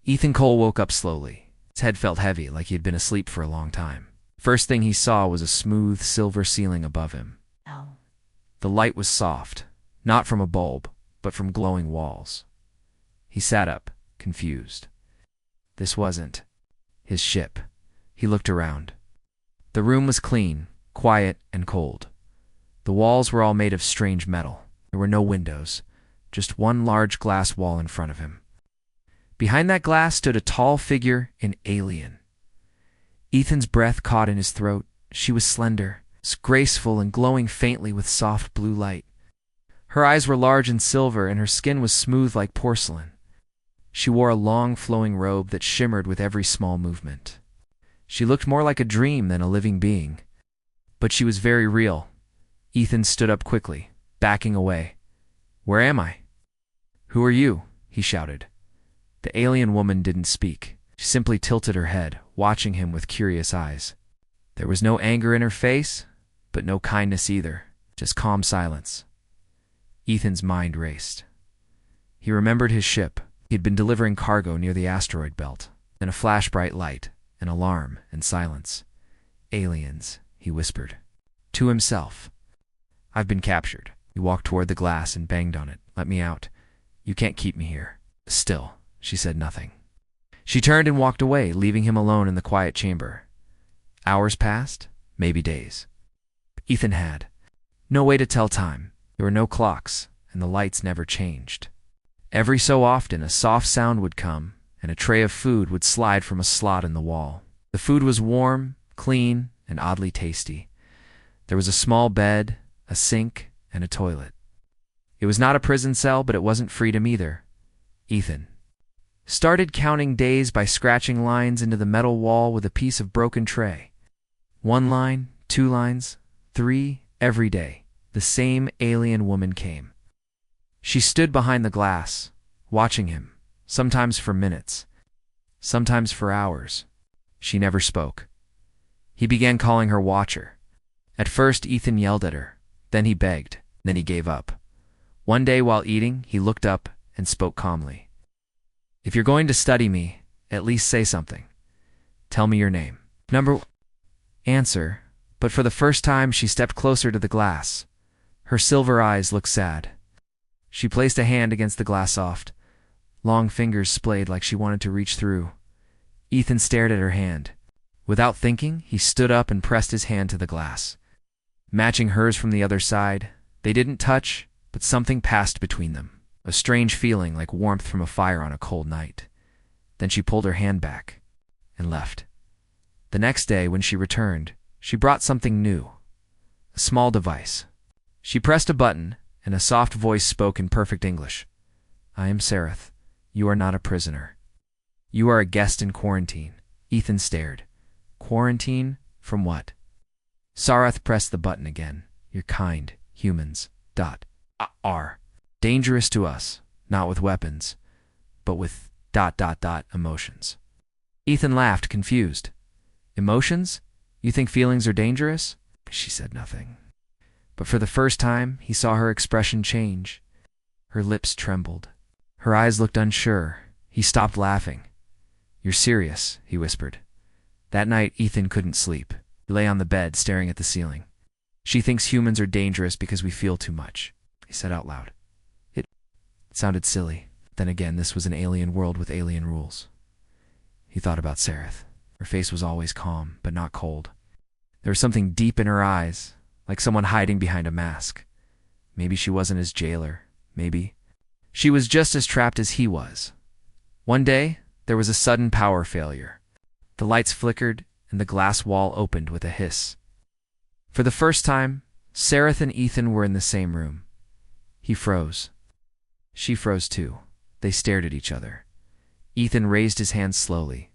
Ethan Cole woke up slowly. His head felt heavy, like he had been asleep for a long time. First thing he saw was a smooth, silver ceiling above him. Oh. The light was soft, not from a bulb, but from glowing walls. He sat up, confused. This wasn't his ship. He looked around. The room was clean, quiet, and cold. The walls were all made of strange metal. There were no windows, just one large glass wall in front of him. Behind that glass stood a tall figure, an alien. Ethan's breath caught in his throat. She was slender, graceful, and glowing faintly with soft blue light. Her eyes were large and silver, and her skin was smooth like porcelain. She wore a long, flowing robe that shimmered with every small movement. She looked more like a dream than a living being. But she was very real. Ethan stood up quickly, backing away. "Where am I?" "Who are you?" he shouted. The alien woman didn't speak. She simply tilted her head, watching him with curious eyes. There was no anger in her face, but no kindness either, just calm silence. Ethan's mind raced. He remembered his ship. He had been delivering cargo near the asteroid belt. Then a flash-bright light, an alarm, and silence. "Aliens," he whispered. To himself. "I've been captured." He walked toward the glass and banged on it. "Let me out. You can't keep me here." Still, she said nothing. She turned and walked away, leaving him alone in the quiet chamber. Hours passed, maybe days. Ethan had no way to tell time. There were no clocks, and the lights never changed. Every so often, a soft sound would come, and a tray of food would slide from a slot in the wall. The food was warm, clean, and oddly tasty. There was a small bed, a sink, and a toilet. It was not a prison cell, but it wasn't freedom either. Ethan started counting days by scratching lines into the metal wall with a piece of broken tray. 1 line, 2 lines, 3, every day. The same alien woman came. She stood behind the glass, watching him, sometimes for minutes, sometimes for hours. She never spoke. He began calling her Watcher. At first, Ethan yelled at her. Then he begged. Then he gave up. One day while eating, he looked up and spoke calmly. "If you're going to study me, at least say something. Tell me your name." Answer, but for the first time she stepped closer to the glass. Her silver eyes looked sad. She placed a hand against the glass soft. Long fingers splayed like she wanted to reach through. Ethan stared at her hand. Without thinking, he stood up and pressed his hand to the glass. Matching hers from the other side, they didn't touch, but something passed between them. A strange feeling like warmth from a fire on a cold night. Then she pulled her hand back and left. The next day, when she returned, she brought something new. A small device. She pressed a button, and a soft voice spoke in perfect English. "I am Sareth. You are not a prisoner. You are a guest in quarantine." Ethan stared. Quarantine? From what? Sareth pressed the button again. "You're kind, humans. Are dangerous to us, not with weapons, but with emotions." Ethan laughed, confused. "Emotions? You think feelings are dangerous?" She said nothing. But for the first time, he saw her expression change. Her lips trembled. Her eyes looked unsure. He stopped laughing. "You're serious," he whispered. That night, Ethan couldn't sleep. He lay on the bed, staring at the ceiling. "She thinks humans are dangerous because we feel too much," he said out loud. It sounded silly. Then again, this was an alien world with alien rules. He thought about Sareth. Her face was always calm, but not cold. There was something deep in her eyes, like someone hiding behind a mask. Maybe she wasn't his jailer. Maybe she was just as trapped as he was. One day, there was a sudden power failure. The lights flickered, and the glass wall opened with a hiss. For the first time, Sareth and Ethan were in the same room. He froze. She froze too. They stared at each other. Ethan raised his hand slowly.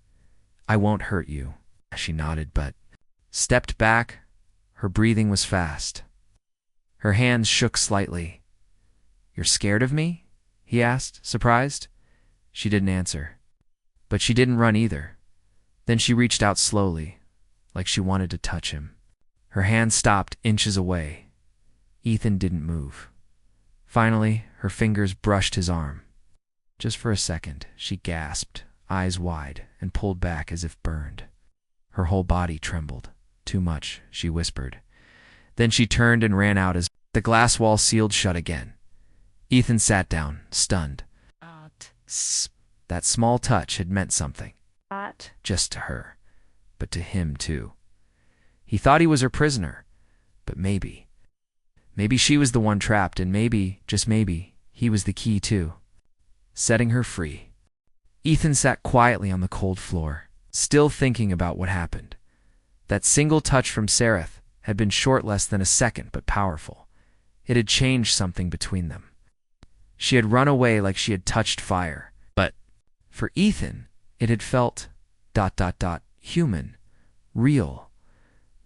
"I won't hurt you." She nodded, but stepped back. Her breathing was fast. Her hands shook slightly. "You're scared of me?" he asked, surprised. She didn't answer. But she didn't run either. Then she reached out slowly, like she wanted to touch him. Her hand stopped inches away. Ethan didn't move. Finally, her fingers brushed his arm. "Just for a second," she gasped. eyes wide and pulled back as if burned. Her whole body trembled. "Too much," she whispered. Then she turned and ran out as the glass wall sealed shut again. Ethan sat down, stunned. That small touch had meant something. Not just to her, but to him too. He thought he was her prisoner, but maybe she was the one trapped, and maybe, just maybe, he was the key too, setting her free. Ethan sat quietly on the cold floor, still thinking about what happened. That single touch from Sereth had been short, less than a second, but powerful. It had changed something between them. She had run away like she had touched fire, but for Ethan, it had felt ... human, real,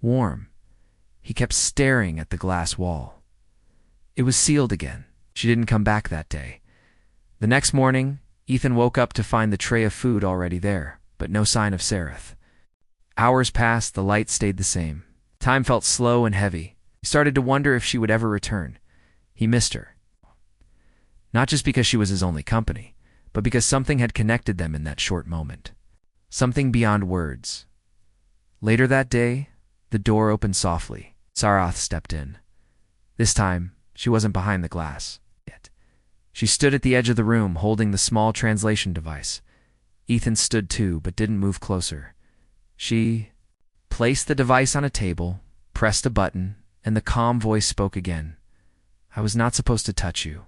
warm. He kept staring at the glass wall. It was sealed again. She didn't come back that day. The next morning, Ethan woke up to find the tray of food already there, but no sign of Sereth. Hours passed, the light stayed the same. Time felt slow and heavy. He started to wonder if she would ever return. He missed her. Not just because she was his only company, but because something had connected them in that short moment. Something beyond words. Later that day, the door opened softly. Sarath stepped in. This time, she wasn't behind the glass yet. She stood at the edge of the room, holding the small translation device. Ethan stood too, but didn't move closer. She placed the device on a table, pressed a button, and the calm voice spoke again. "I was not supposed to touch you."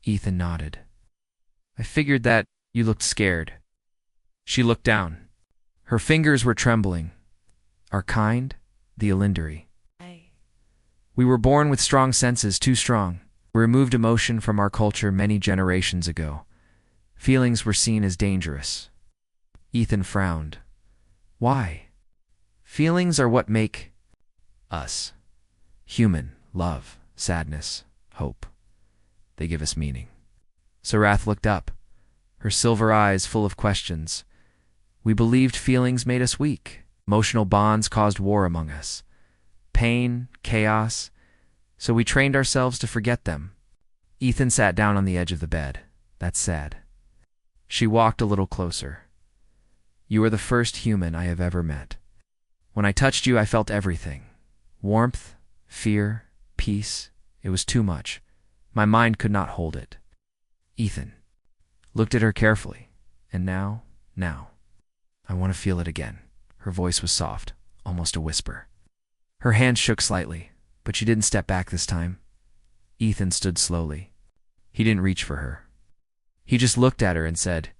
Ethan nodded. "I figured that. You looked scared." She looked down. Her fingers were trembling. "Our kind, the Elindari. We were born with strong senses, too strong. We removed emotion from our culture many generations ago. Feelings were seen as dangerous." Ethan frowned. "Why? Feelings are what make us human. Love, sadness, hope. They give us meaning." Sarath looked up, her silver eyes full of questions. "We believed feelings made us weak. Emotional bonds caused war among us. Pain, chaos. So we trained ourselves to forget them." Ethan sat down on the edge of the bed. "That's sad." She walked a little closer. "You are the first human I have ever met. When I touched you, I felt everything. Warmth, fear, peace. It was too much. My mind could not hold it." Ethan looked at her carefully. "And now, I want to feel it again." Her voice was soft, almost a whisper. Her hand shook slightly, but she didn't step back this time. Ethan stood slowly. He didn't reach for her. He just looked at her and said,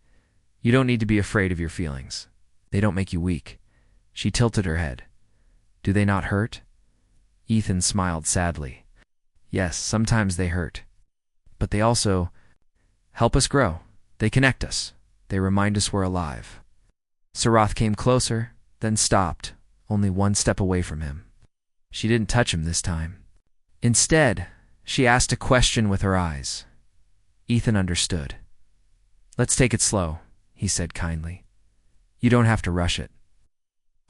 "You don't need to be afraid of your feelings. They don't make you weak." She tilted her head. "Do they not hurt?" Ethan smiled sadly. "Yes, sometimes they hurt. But they also help us grow. They connect us. They remind us we're alive." Sarath came closer, then stopped, only one step away from him. She didn't touch him this time. Instead, she asked a question with her eyes. Ethan understood. "Let's take it slow," he said kindly. "You don't have to rush it."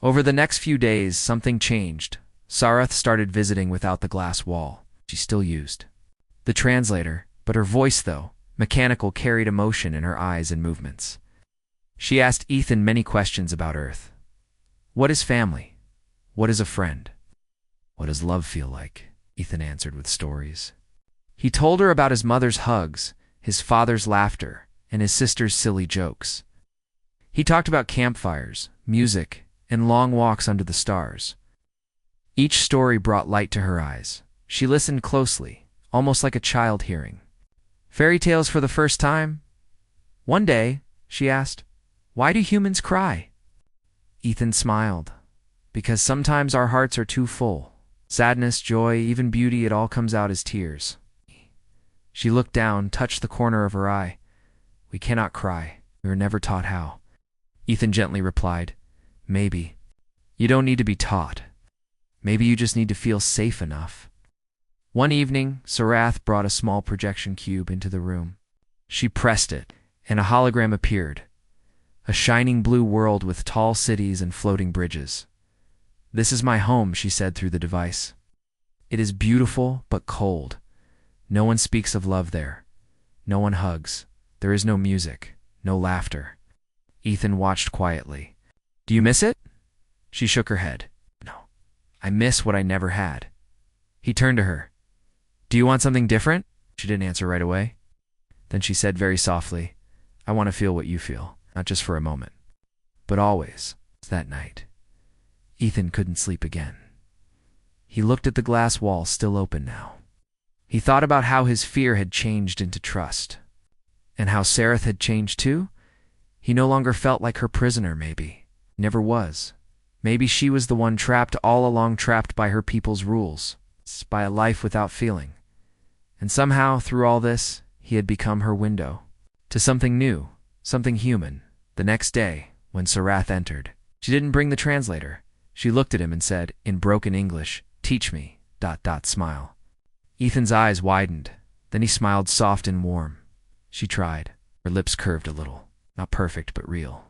Over the next few days, something changed. Sarath started visiting without the glass wall. She still used the translator, but her voice, though mechanical, carried emotion in her eyes and movements. She asked Ethan many questions about Earth. What is family? What is a friend? What does love feel like? Ethan answered with stories. He told her about his mother's hugs, his father's laughter, and his sister's silly jokes. He talked about campfires, music, and long walks under the stars. Each story brought light to her eyes. She listened closely, almost like a child hearing. "Fairy tales for the first time?" One day, she asked, "Why do humans cry?" Ethan smiled. "Because sometimes our hearts are too full. Sadness, joy, even beauty, it all comes out as tears." She looked down, touched the corner of her eye. "We cannot cry. We were never taught how." Ethan gently replied, "Maybe. You don't need to be taught. Maybe you just need to feel safe enough." One evening, Sarath brought a small projection cube into the room. She pressed it, and a hologram appeared. A shining blue world with tall cities and floating bridges. "This is my home," she said through the device. "It is beautiful but cold. No one speaks of love there. No one hugs. There is no music, no laughter. Ethan watched quietly. Do you miss it? She shook her head. No. I miss what I never had. He turned to her. Do you want something different? She didn't answer right away. Then she said very softly, I want to feel what you feel, not just for a moment, but always. That night, Ethan couldn't sleep again. He looked at the glass wall still open now. He thought about how his fear had changed into trust, and how Sareth had changed too. He no longer felt like her prisoner, maybe. Never was. Maybe she was the one trapped all along, trapped by her people's rules, by a life without feeling. And somehow, through all this, he had become her window to something new, something human. The next day, when Sarath entered, she didn't bring the translator. She looked at him and said, in broken English, teach me, ... smile. Ethan's eyes widened. Then he smiled soft and warm. She tried. Her lips curved a little. Not perfect, but real.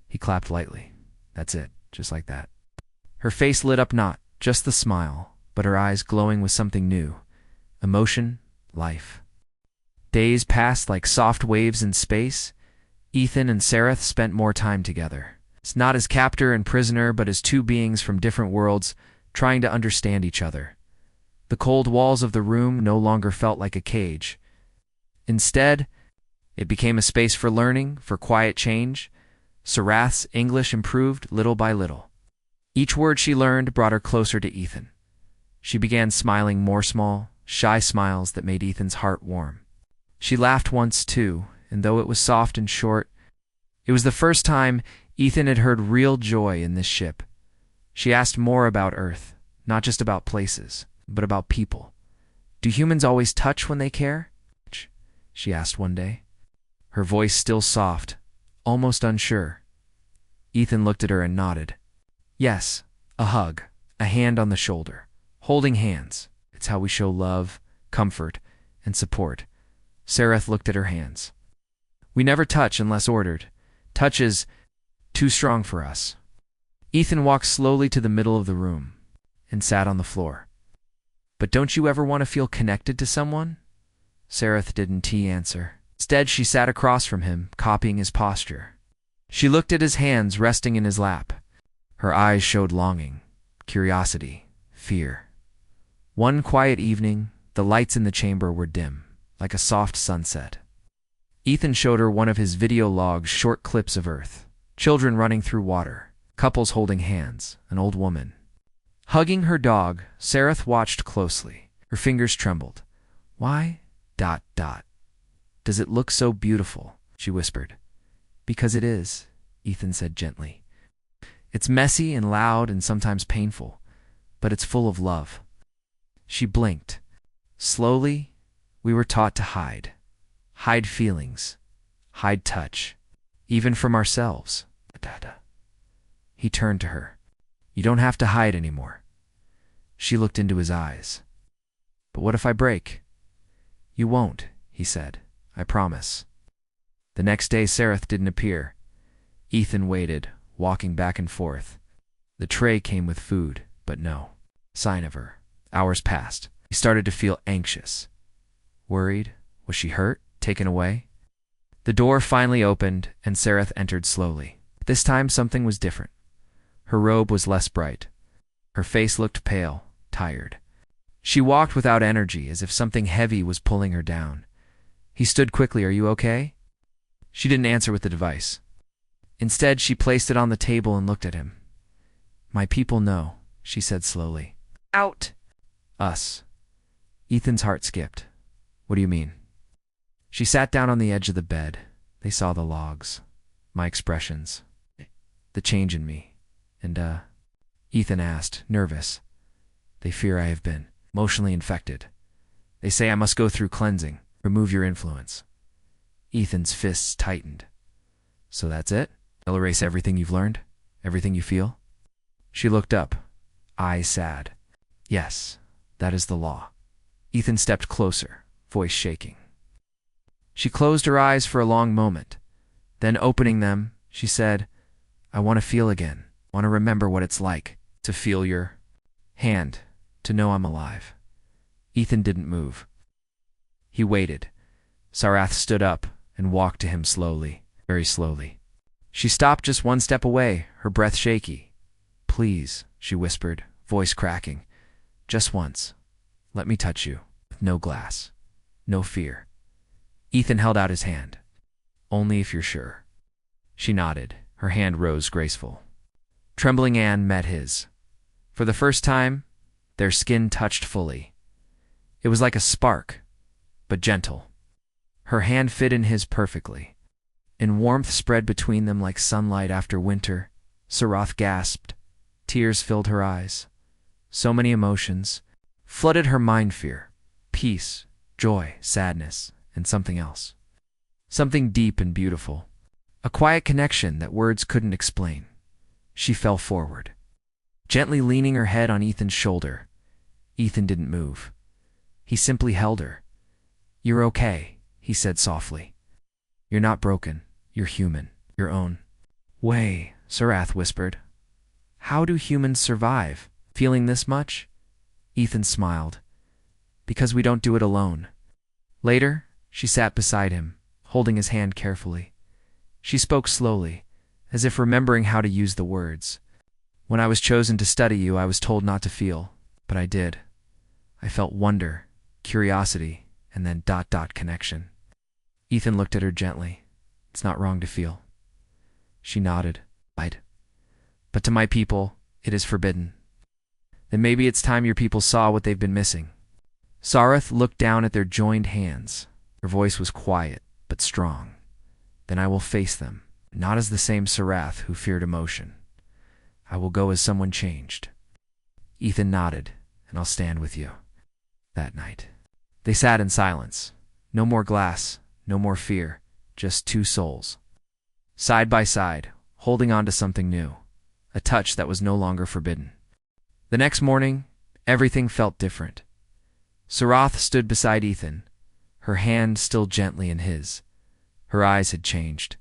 He clapped lightly. That's it, just like that. Her face lit up, not just the smile, but her eyes glowing with something new. Emotion, life. Days passed like soft waves in space. Ethan and Sareth spent more time together. It's not as captor and prisoner, but as two beings from different worlds, trying to understand each other. The cold walls of the room no longer felt like a cage. Instead, it became a space for learning, for quiet change. Sarath's English improved little by little. Each word she learned brought her closer to Ethan. She began smiling more small, shy smiles that made Ethan's heart warm. She laughed once too, and though it was soft and short, it was the first time Ethan had heard real joy in this ship. She asked more about Earth, not just about places, but about people. Do humans always touch when they care? She asked one day. Her voice still soft, almost unsure. Ethan looked at her and nodded. Yes, a hug, a hand on the shoulder. Holding hands. It's how we show love, comfort, and support. Sareth looked at her hands. We never touch unless ordered. Touch is too strong for us. Ethan walked slowly to the middle of the room and sat on the floor. But don't you ever want to feel connected to someone? Sareth didn't answer. Instead, she sat across from him, copying his posture. She looked at his hands resting in his lap. Her eyes showed longing, curiosity, fear. One quiet evening, the lights in the chamber were dim, like a soft sunset. Ethan showed her one of his video logs, short clips of Earth. Children running through water, couples holding hands, an old woman. Hugging her dog, Sareth watched closely. Her fingers trembled. Why? ... Does it look so beautiful? She whispered. Because it is, Ethan said gently. It's messy and loud and sometimes painful, but it's full of love. She blinked. Slowly, we were taught to hide. Hide feelings. Hide touch. Even from ourselves. He turned to her. You don't have to hide anymore. She looked into his eyes. But what if I break? You won't, he said. I promise. The next day, Sareth didn't appear. Ethan waited, walking back and forth. The tray came with food, but no sign of her. Hours passed. He started to feel anxious. Worried? Was she hurt? Taken away? The door finally opened, and Sareth entered slowly. This time, something was different. Her robe was less bright. Her face looked pale, tired. She walked without energy, as if something heavy was pulling her down. He stood quickly. Are you okay? She didn't answer with the device. Instead, she placed it on the table and looked at him. My people know, she said slowly. Out! Us. Ethan's heart skipped. What do you mean? She sat down on the edge of the bed. They saw the logs, my expressions, the change in me. And, Ethan asked, nervous. They fear I have been emotionally infected. They say I must go through cleansing, remove your influence. Ethan's fists tightened. So that's it? They'll erase everything you've learned? Everything you feel? She looked up, eyes sad. Yes, that is the law. Ethan stepped closer, voice shaking. She closed her eyes for a long moment. Then opening them, she said, I want to feel again. I want to remember what it's like to feel your hand, to know I'm alive. Ethan didn't move. He waited. Sarath stood up and walked to him slowly, very slowly. She stopped just one step away, her breath shaky. "Please," she whispered, voice cracking. "Just once. Let me touch you. No glass. No fear." Ethan held out his hand. "Only if you're sure." She nodded. Her hand rose graceful. Trembling Anne met his. For the first time, their skin touched fully. It was like a spark, but gentle. Her hand fit in his perfectly, and warmth spread between them like sunlight after winter. Sarath gasped. Tears filled her eyes. So many emotions flooded her mind: fear, peace, joy, sadness, and something else. Something deep and beautiful. A quiet connection that words couldn't explain. She fell forward, gently leaning her head on Ethan's shoulder. Ethan didn't move. He simply held her. "You're okay," he said softly. "You're not broken. You're human. Your own way," Sarath whispered. "How do humans survive? Feeling this much?" Ethan smiled. "Because we don't do it alone." Later, she sat beside him, holding his hand carefully. She spoke slowly, as if remembering how to use the words. "When I was chosen to study you, I was told not to feel, but I did. I felt wonder, curiosity, and then ... connection." Ethan looked at her gently. "It's not wrong to feel." She nodded. "But to my people, it is forbidden." "Then maybe it's time your people saw what they've been missing." Sarath looked down at their joined hands. Her voice was quiet, but strong. "Then I will face them, not as the same Sarath who feared emotion. I will go as someone changed." Ethan nodded. "And I'll stand with you." That night, they sat in silence. No more glass, no more fear, just two souls. Side by side, holding on to something new, a touch that was no longer forbidden. The next morning, everything felt different. Sarath stood beside Ethan, her hand still gently in his. Her eyes had changed.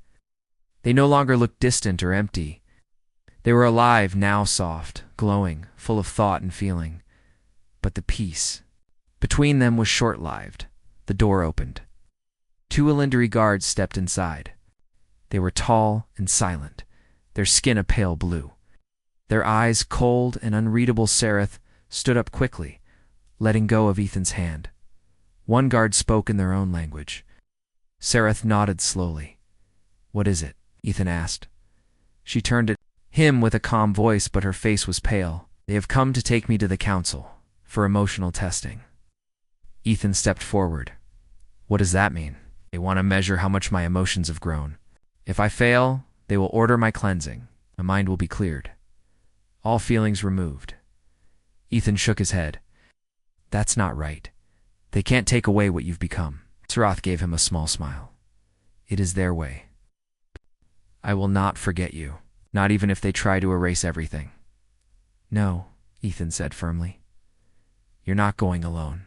They no longer looked distant or empty. They were alive, now soft, glowing, full of thought and feeling. But the peace between them was short-lived. The door opened. Two Elindari guards stepped inside. They were tall and silent, their skin a pale blue. Their eyes cold and unreadable. Sarath stood up quickly, letting go of Ethan's hand. One guard spoke in their own language. Sarath nodded slowly. "What is it?" Ethan asked. She turned at him with a calm voice, but her face was pale. "They have come to take me to the council for emotional testing." Ethan stepped forward. "What does that mean?" "They want to measure how much my emotions have grown. If I fail, they will order my cleansing. My mind will be cleared. All feelings removed." Ethan shook his head. "That's not right. They can't take away what you've become." Sarath gave him a small smile. "It is their way. I will not forget you, not even if they try to erase everything." "No," Ethan said firmly. "You're not going alone."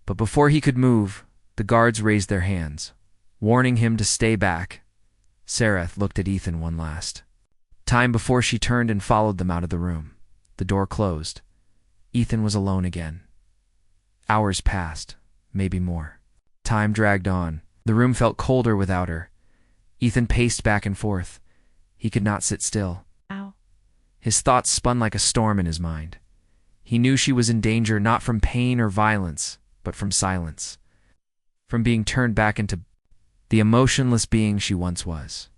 But before he could move, the guards raised their hands, warning him to stay back. Sarath looked at Ethan one last time before she turned and followed them out of the room. The door closed. Ethan was alone again. Hours passed, maybe more. Time dragged on. The room felt colder without her. Ethan paced back and forth. He could not sit still. Ow. His thoughts spun like a storm in his mind. He knew she was in danger, not from pain or violence, but from silence. From being turned back into the emotionless being she once was.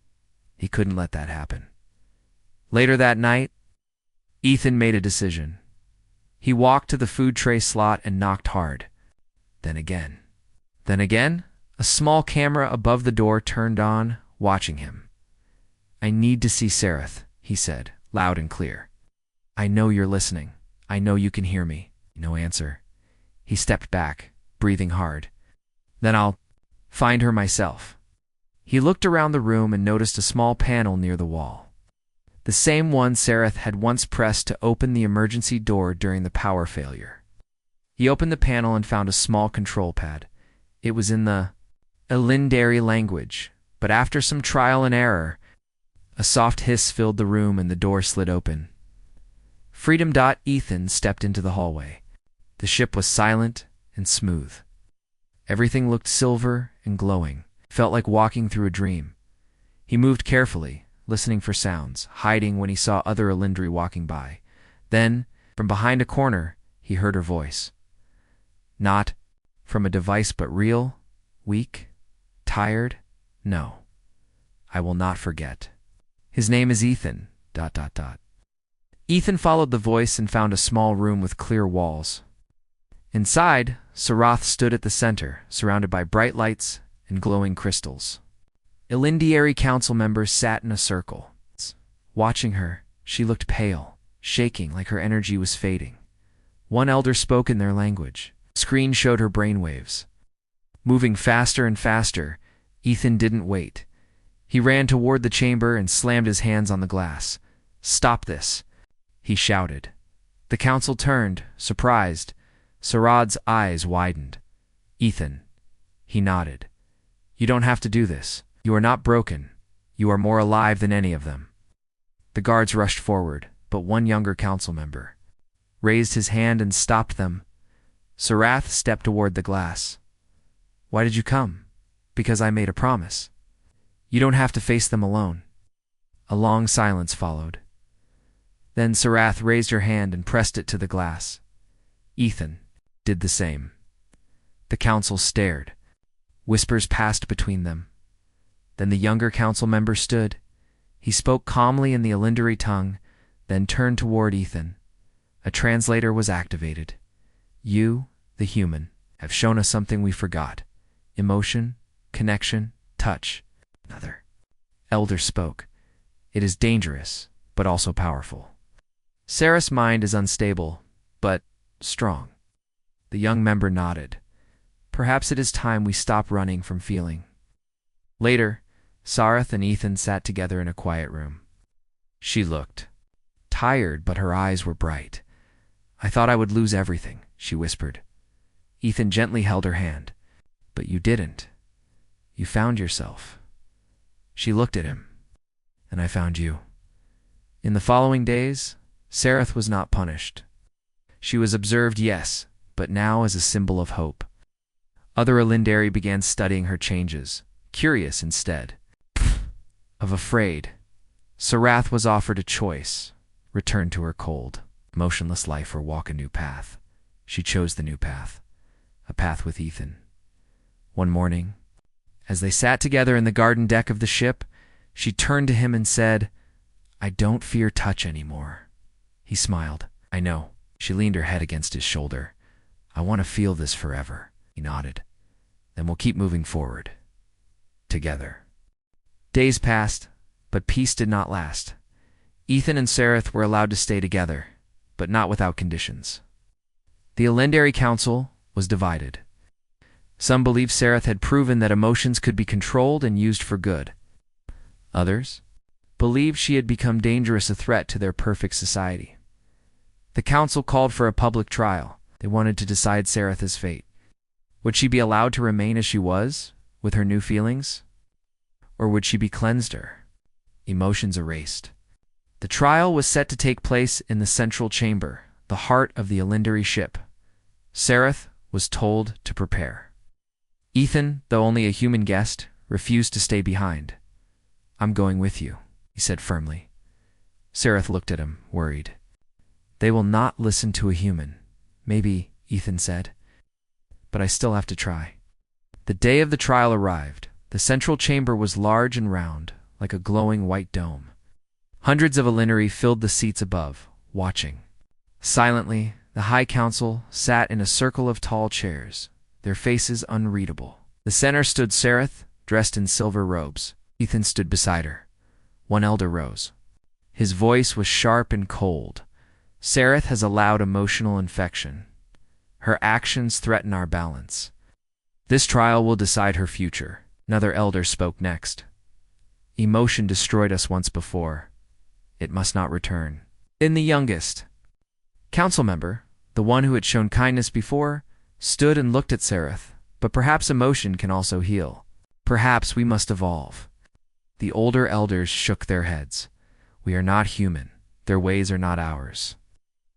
He couldn't let that happen. Later that night, Ethan made a decision. He walked to the food tray slot and knocked hard. Then again. Then again, a small camera above the door turned on, watching him. "I need to see Sarath," he said, loud and clear. "I know you're listening. I know you can hear me." No answer. He stepped back, breathing hard. "Then I'll find her myself." He looked around the room and noticed a small panel near the wall. The same one Sarath had once pressed to open the emergency door during the power failure. He opened the panel and found a small control pad. It was in the Elindari language, but after some trial and error, a soft hiss filled the room and the door slid open. Freedom. Ethan stepped into the hallway. The ship was silent and smooth. Everything looked silver and glowing. Felt like walking through a dream. He moved carefully, listening for sounds, hiding when he saw other Elindri walking by. Then, from behind a corner, he heard her voice. Not from a device but real, weak, tired? No. I will not forget. His name is Ethan. ... Ethan followed the voice and found a small room with clear walls. Inside, Sarath stood at the center, surrounded by bright lights and glowing crystals. Elindiary council members sat in a circle. Watching her, she looked pale, shaking like her energy was fading. One elder spoke in their language. The screen showed her brainwaves. Moving faster and faster, Ethan didn't wait. He ran toward the chamber and slammed his hands on the glass. "Stop this!" he shouted. The council turned, surprised. Sarad's eyes widened. "Ethan." He nodded. "You don't have to do this. You are not broken. You are more alive than any of them." The guards rushed forward, but one younger council member raised his hand and stopped them. Sarath stepped toward the glass. "Why did you come?" "Because I made a promise." "You don't have to face them alone." A long silence followed. Then Sarath raised her hand and pressed it to the glass. Ethan did the same. The council stared. Whispers passed between them. Then the younger council member stood. He spoke calmly in the Elindari tongue, then turned toward Ethan. A translator was activated. "You, the human, have shown us something we forgot. Emotion, connection, touch." Another elder spoke. "It is dangerous, but also powerful. Sarah's mind is unstable, but strong." The young member nodded. "Perhaps it is time we stop running from feeling." Later, Sarath and Ethan sat together in a quiet room. She looked tired, but her eyes were bright. "I thought I would lose everything," she whispered. Ethan gently held her hand. "But you didn't. You found yourself." She looked at him. "And I found you." In the following days, Sarath was not punished. She was observed, yes, but now as a symbol of hope. Other Elindari began studying her changes, curious instead of afraid. Sarath was offered a choice: return to her cold, motionless life or walk a new path. She chose the new path, a path with Ethan. One morning, as they sat together in the garden deck of the ship, she turned to him and said, "I don't fear touch anymore." He smiled. "I know." She leaned her head against his shoulder. "I want to feel this forever." He nodded. "Then we'll keep moving forward. Together." Days passed, but peace did not last. Ethan and Sarath were allowed to stay together, but not without conditions. The Elendary Council was divided. Some believed Sarath had proven that emotions could be controlled and used for good. Others believed she had become dangerous, a threat to their perfect society. The council called for a public trial. They wanted to decide Sarath's fate. Would she be allowed to remain as she was, with her new feelings? Or would she be cleansed her, emotions erased? The trial was set to take place in the central chamber, the heart of the Elindari ship. Sarath was told to prepare. Ethan, though only a human guest, refused to stay behind. "I'm going with you," he said firmly. Sarath looked at him, worried. "They will not listen to a human." "Maybe," Ethan said, "but I still have to try." The day of the trial arrived. The central chamber was large and round, like a glowing white dome. Hundreds of Elindari filled the seats above, watching. Silently, the High Council sat in a circle of tall chairs, their faces unreadable. The center stood Sarath, dressed in silver robes. Ethan stood beside her. One elder rose. His voice was sharp and cold. "Sarath has allowed emotional infection. Her actions threaten our balance. This trial will decide her future." Another elder spoke next. "Emotion destroyed us once before. It must not return." Then the youngest council member, the one who had shown kindness before, stood and looked at Sarath. "But perhaps emotion can also heal. Perhaps we must evolve." The older elders shook their heads. "We are not human. Their ways are not ours."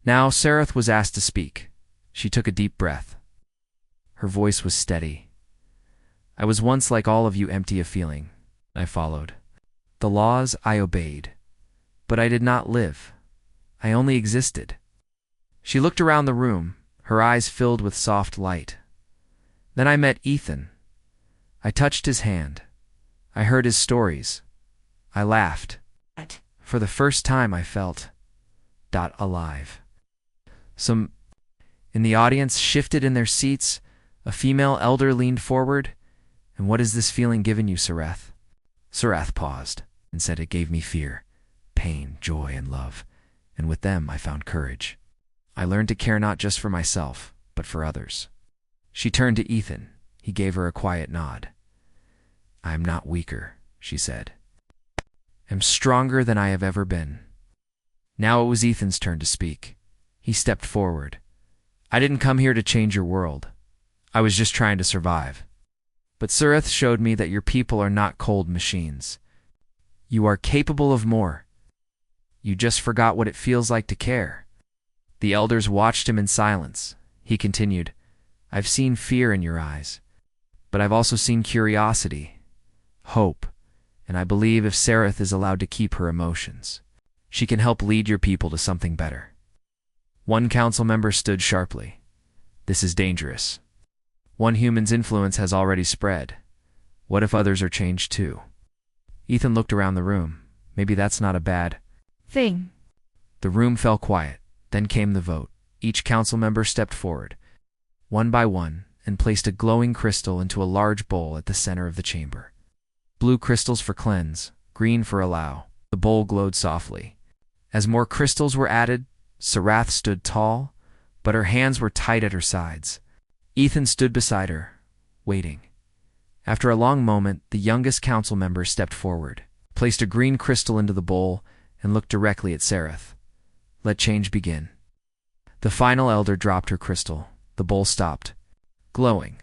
Now Sarath was asked to speak. She took a deep breath. Her voice was steady. "I was once like all of you, empty of feeling. I followed. The laws I obeyed. But I did not live. I only existed. She looked around the room, her eyes filled with soft light. Then I met Ethan. I touched his hand. I heard his stories. I laughed. For the first time I felt alive. Some in the audience shifted in their seats. A female elder leaned forward. And what has this feeling given you, Sarath? Sarath paused and said it gave me fear, pain, joy, and love. And with them I found courage. I learned to care not just for myself, but for others. She turned to Ethan. He gave her a quiet nod. I am not weaker, she said. I am stronger than I have ever been. Now it was Ethan's turn to speak. He stepped forward. I didn't come here to change your world. I was just trying to survive. But Sarath showed me that your people are not cold machines. You are capable of more. You just forgot what it feels like to care. The elders watched him in silence. He continued, I've seen fear in your eyes, but I've also seen curiosity, hope, and I believe if Sarath is allowed to keep her emotions, she can help lead your people to something better. One council member stood sharply. This is dangerous. One human's influence has already spread. What if others are changed too? Ethan looked around the room. Maybe that's not a bad thing. The room fell quiet. Then came the vote. Each council member stepped forward, one by one, and placed a glowing crystal into a large bowl at the center of the chamber. Blue crystals for cleanse, green for allow. The bowl glowed softly. As more crystals were added, Sarath stood tall, but her hands were tight at her sides. Ethan stood beside her, waiting. After a long moment, the youngest council member stepped forward, placed a green crystal into the bowl, and looked directly at Sarath. Let change begin. The final elder dropped her crystal. The bowl stopped, glowing.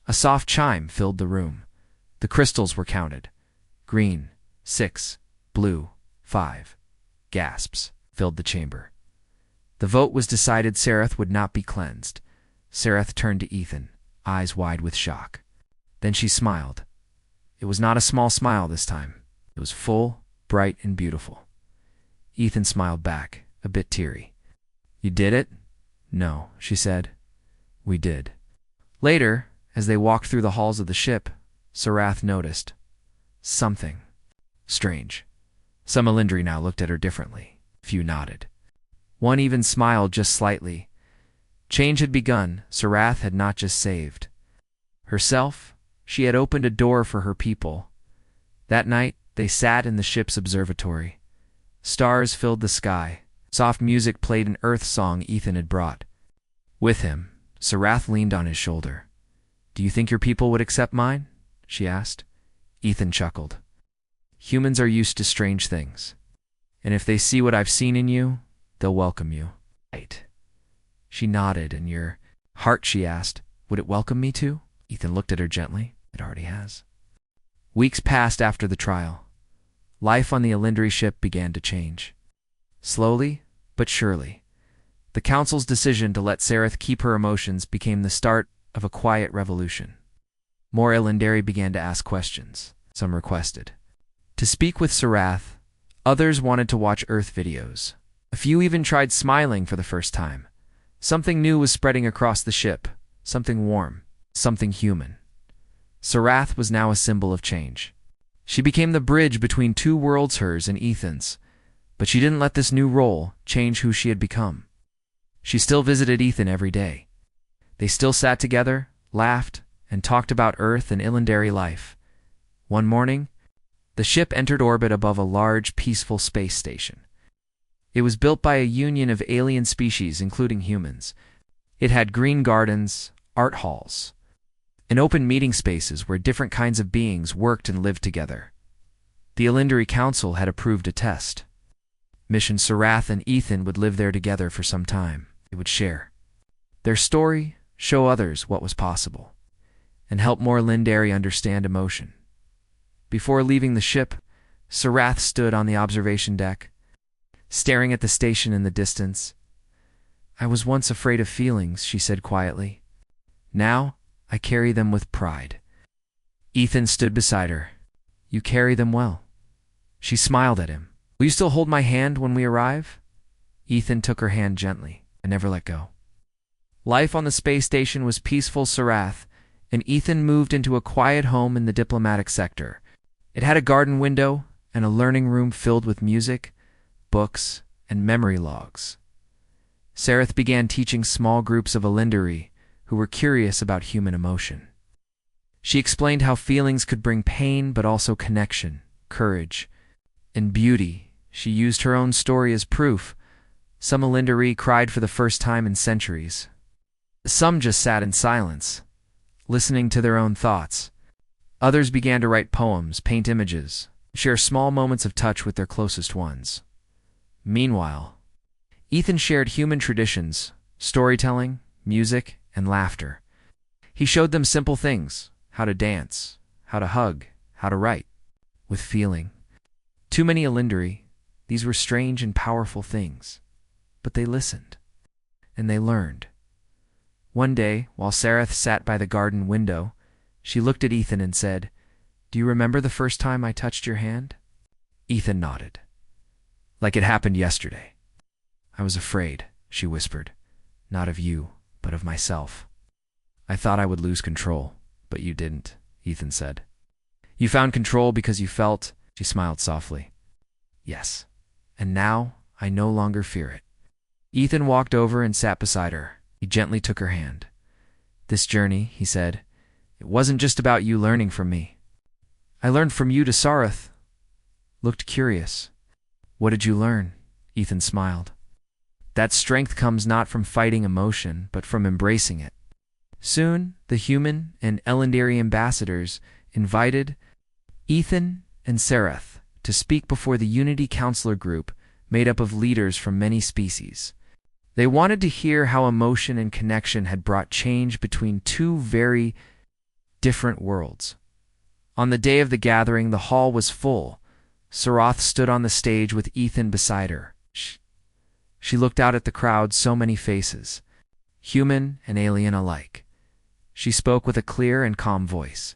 A soft chime filled the room. The crystals were counted. Green, 6, blue, 5. Gasps filled the chamber. The vote was decided. Sarath would not be cleansed. Sarath turned to Ethan, eyes wide with shock. Then she smiled. It was not a small smile this time. It was full, bright, and beautiful. Ethan smiled back, a bit teary. You did it? No, she said. We did. Later, as they walked through the halls of the ship, Sarath noticed something strange. Some Elendri now looked at her differently. Few nodded. One even smiled just slightly. Change had begun. Sarath had not just saved herself, she had opened a door for her people. That night, they sat in the ship's observatory. Stars filled the sky. Soft music played an earth song Ethan had brought. With him, Sarath leaned on his shoulder. Do you think your people would accept mine? She asked. Ethan chuckled. Humans are used to strange things. And if they see what I've seen in you, they'll welcome you. Right. She nodded. And your heart, she asked, would it welcome me too? Ethan looked at her gently. It already has. Weeks passed after the trial. Life on the Elendri ship began to change. Slowly, but surely. The council's decision to let Sarath keep her emotions became the start of a quiet revolution. More Elendari began to ask questions. Some requested to speak with Sarath. Others wanted to watch Earth videos. A few even tried smiling for the first time. Something new was spreading across the ship. Something warm. Something human. Sarath was now a symbol of change. She became the bridge between two worlds, hers and Ethan's. But she didn't let this new role change who she had become. She still visited Ethan every day. They still sat together, laughed, and talked about Earth and Elendari life. One morning, the ship entered orbit above a large, peaceful space station. It was built by a union of alien species, including humans. It had green gardens, art halls, and open meeting spaces where different kinds of beings worked and lived together. The Elendari Council had approved a test. Mission Sarath and Ethan would live there together for some time. They would share their story, show others what was possible, and help more Elendari understand emotion. Before leaving the ship, Sarath stood on the observation deck, staring at the station in the distance. I was once afraid of feelings, she said quietly. Now, I carry them with pride. Ethan stood beside her. You carry them well. She smiled at him. Will you still hold my hand when we arrive? Ethan took her hand gently and never let go. Life on the space station was peaceful, Sarath, and Ethan moved into a quiet home in the diplomatic sector. It had a garden window and a learning room filled with music, books, and memory logs. Sarath began teaching small groups of Elendari who were curious about human emotion. She explained how feelings could bring pain but also connection, courage, and beauty. She used her own story as proof. Some Elendari cried for the first time in centuries. Some just sat in silence, listening to their own thoughts. Others began to write poems, paint images, share small moments of touch with their closest ones. Meanwhile, Ethan shared human traditions, storytelling, music, and laughter. He showed them simple things: how to dance, how to hug, how to write, with feeling. Too many Elendari, these were strange and powerful things, but they listened, and they learned. One day, while Sarath sat by the garden window, she looked at Ethan and said, "Do you remember the first time I touched your hand?" Ethan nodded. "Like it happened yesterday." "I was afraid," she whispered. "Not of you, but of myself. I thought I would lose control, but you didn't," Ethan said. "You found control because you felt," she smiled softly. "Yes, and now I no longer fear it." Ethan walked over and sat beside her. He gently took her hand. "This journey," he said, "it wasn't just about you learning from me. I learned from you." To Sarath looked curious. "What did you learn?" Ethan smiled. "That strength comes not from fighting emotion, but from embracing it." Soon, the human and Elendari ambassadors invited Ethan and Sarath to speak before the Unity Counselor group made up of leaders from many species. They wanted to hear how emotion and connection had brought change between two very different worlds. On the day of the gathering, the hall was full. Sarath stood on the stage with Ethan beside her. She looked out at the crowd, so many faces, human and alien alike. She spoke with a clear and calm voice.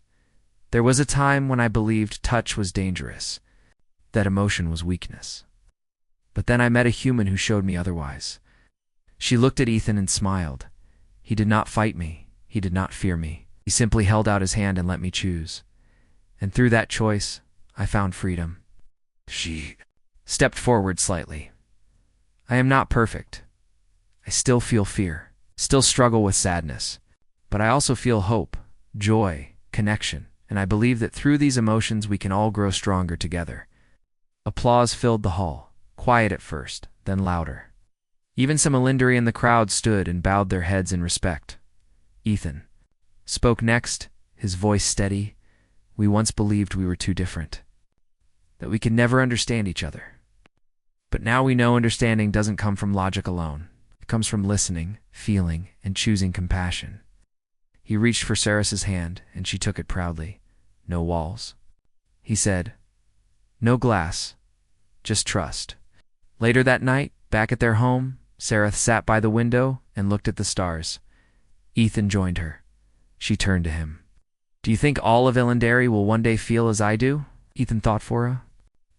"There was a time when I believed touch was dangerous, that emotion was weakness. But then I met a human who showed me otherwise." She looked at Ethan and smiled. He did not fight me. He did not fear me. He simply held out his hand and let me choose. And through that choice, I found freedom. She stepped forward slightly. "I am not perfect. I still feel fear, still struggle with sadness. But I also feel hope, joy, connection, and I believe that through these emotions we can all grow stronger together." Applause filled the hall, quiet at first, then louder. Even some Elendari in the crowd stood and bowed their heads in respect. Ethan spoke next, his voice steady. "We once believed we were too different, that we could never understand each other. But now we know understanding doesn't come from logic alone. It comes from listening, feeling, and choosing compassion." He reached for Sarath's hand, and she took it proudly. "No walls," he said. "No glass, just trust." Later that night, back at their home, Sarath sat by the window and looked at the stars. Ethan joined her. She turned to him. "Do you think all of Elendari will one day feel as I do?" Ethan thought for a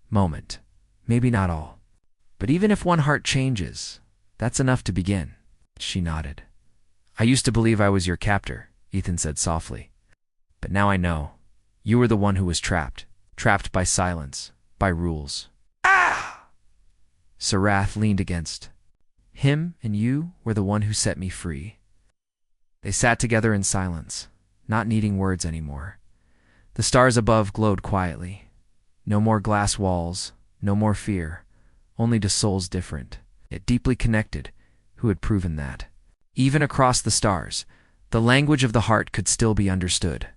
moment. "Maybe not all. But even if one heart changes, that's enough to begin." She nodded. "I used to believe I was your captor," Ethan said softly. "But now I know. You were the one who was trapped by silence, by rules." "Ah!" Sarath leaned against him, "And you were the one who set me free." They sat together in silence, not needing words anymore. The stars above glowed quietly. No more glass walls, no more fear, only to souls different, yet deeply connected, who had proven that, even across the stars, the language of the heart could still be understood.